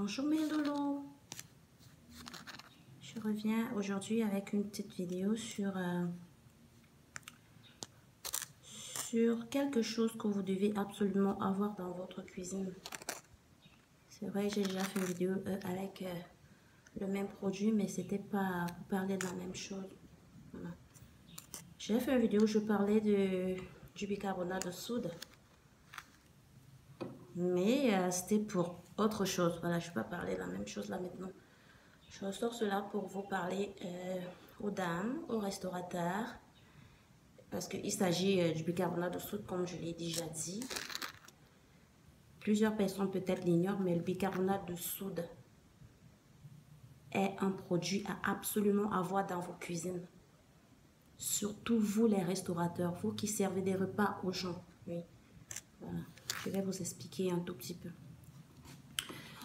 Bonjour mes loulous, je reviens aujourd'hui avec une petite vidéo sur quelque chose que vous devez absolument avoir dans votre cuisine. C'est vrai, j'ai déjà fait une vidéo avec le même produit, mais c'était pas pour parler de la même chose. Voilà. J'ai fait une vidéo où je parlais du bicarbonate de soude, mais c'était pour autre chose. Voilà, je ne vais pas parler de la même chose là maintenant. Je ressors cela pour vous parler aux dames, aux restaurateurs, parce qu'il s'agit du bicarbonate de soude, comme je l'ai déjà dit. Plusieurs personnes peut-être l'ignorent, mais le bicarbonate de soude est un produit à absolument avoir dans vos cuisines. Surtout vous les restaurateurs, vous qui servez des repas aux gens. Oui. Voilà. Je vais vous expliquer un tout petit peu.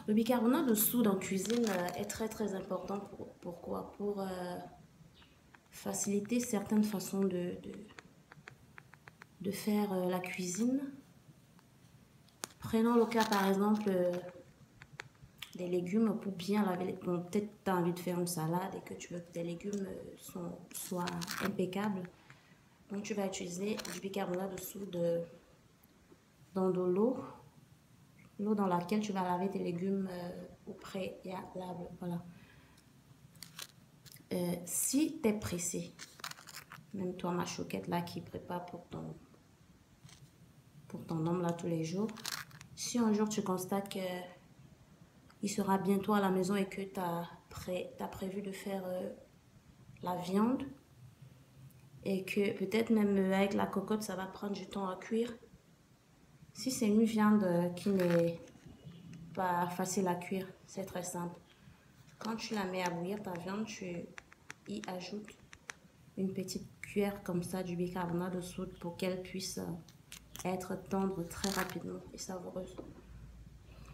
Le bicarbonate de soude en cuisine est très important. Pourquoi? Pour faciliter certaines façons de faire la cuisine. Prenons le cas par exemple des légumes pour bien laver les... Bon, peut-être tu as envie de faire une salade et que tu veux que tes légumes soient impeccables. Donc tu vas utiliser du bicarbonate de soude dans de l'eau dans laquelle tu vas laver tes légumes au préalable. Voilà. Si tu es pressé, même toi ma choquette là qui prépare pour ton homme là tous les jours, si un jour tu constates que il sera bientôt à la maison et que tu as prévu de faire la viande et que peut-être même avec la cocotte ça va prendre du temps à cuire, si c'est une viande qui n'est pas facile à cuire, c'est très simple. Quand tu la mets à bouillir ta viande, tu y ajoutes une petite cuillère comme ça du bicarbonate de soude pour qu'elle puisse être tendre très rapidement et savoureuse.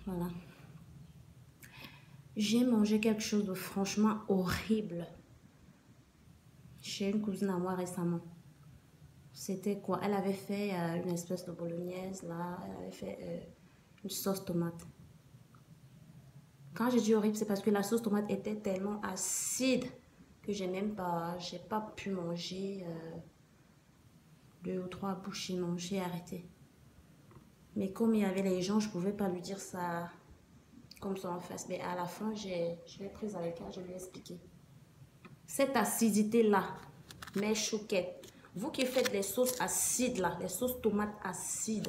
Voilà. J'ai mangé quelque chose de franchement horrible chez une cousine à moi récemment. C'était quoi? Elle avait fait une espèce de bolognaise là, elle avait fait une sauce tomate. Quand j'ai dit horrible, c'est parce que la sauce tomate était tellement acide que j'ai pas pu manger 2 ou 3 bouchées, non, j'ai arrêté. Mais comme il y avait les gens, je pouvais pas lui dire ça comme ça en face. Mais à la fin, je l'ai prise avec elle, je lui ai expliqué. Cette acidité-là, mes chouquettes, vous qui faites les sauces acides là, les sauces tomates acides,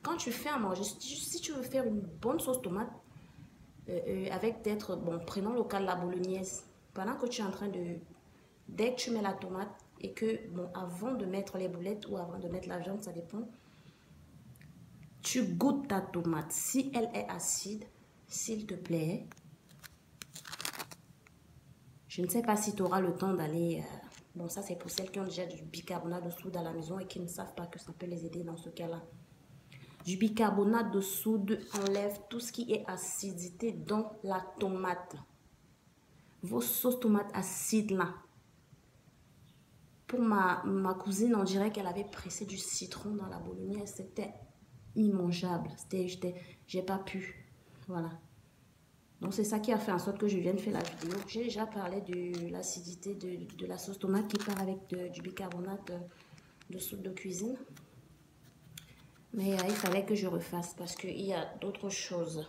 quand tu fais à manger, si tu veux faire une bonne sauce tomate, avec d'être, bon, prenons le cas de la bolognaise, pendant que tu es en train de, dès que tu mets la tomate et que, bon, avant de mettre les boulettes ou avant de mettre la viande, ça dépend, tu goûtes ta tomate. Si elle est acide, s'il te plaît, je ne sais pas si tu auras le temps d'aller... bon, ça c'est pour celles qui ont déjà du bicarbonate de soude à la maison et qui ne savent pas que ça peut les aider dans ce cas-là. Du bicarbonate de soude enlève tout ce qui est acidité dans la tomate. Vos sauces tomates acides là. Pour ma cousine, on dirait qu'elle avait pressé du citron dans la bolognaise. C'était immangeable. J'ai pas pu. Voilà. Donc c'est ça qui a fait en sorte que je vienne faire la vidéo. J'ai déjà parlé de l'acidité de la sauce tomate qui part avec du bicarbonate de soude de cuisine. Mais il fallait que je refasse parce qu'il y a d'autres choses.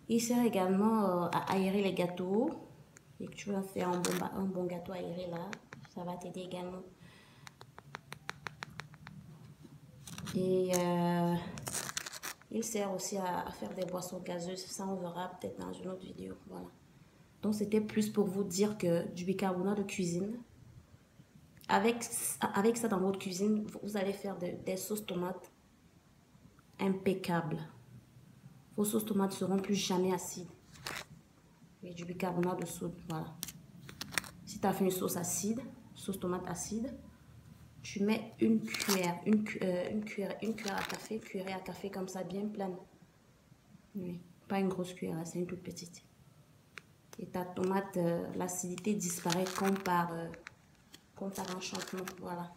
Il sert également à aérer les gâteaux. Et que tu vas faire un bon gâteau aéré là, ça va t'aider également. Et il sert aussi à faire des boissons gazeuses. Ça, on verra peut-être dans une autre vidéo. Voilà. Donc, c'était plus pour vous dire que du bicarbonate de cuisine, avec ça dans votre cuisine, vous allez faire des sauces tomates impeccables. Vos sauces tomates seront plus jamais acides. Et du bicarbonate de soude, voilà. Si tu as fait une sauce acide, sauce tomate acide, tu mets une cuillère à café comme ça, bien pleine. Oui, pas une grosse cuillère, c'est une toute petite. Et ta tomate, l'acidité disparaît comme par enchantement, voilà.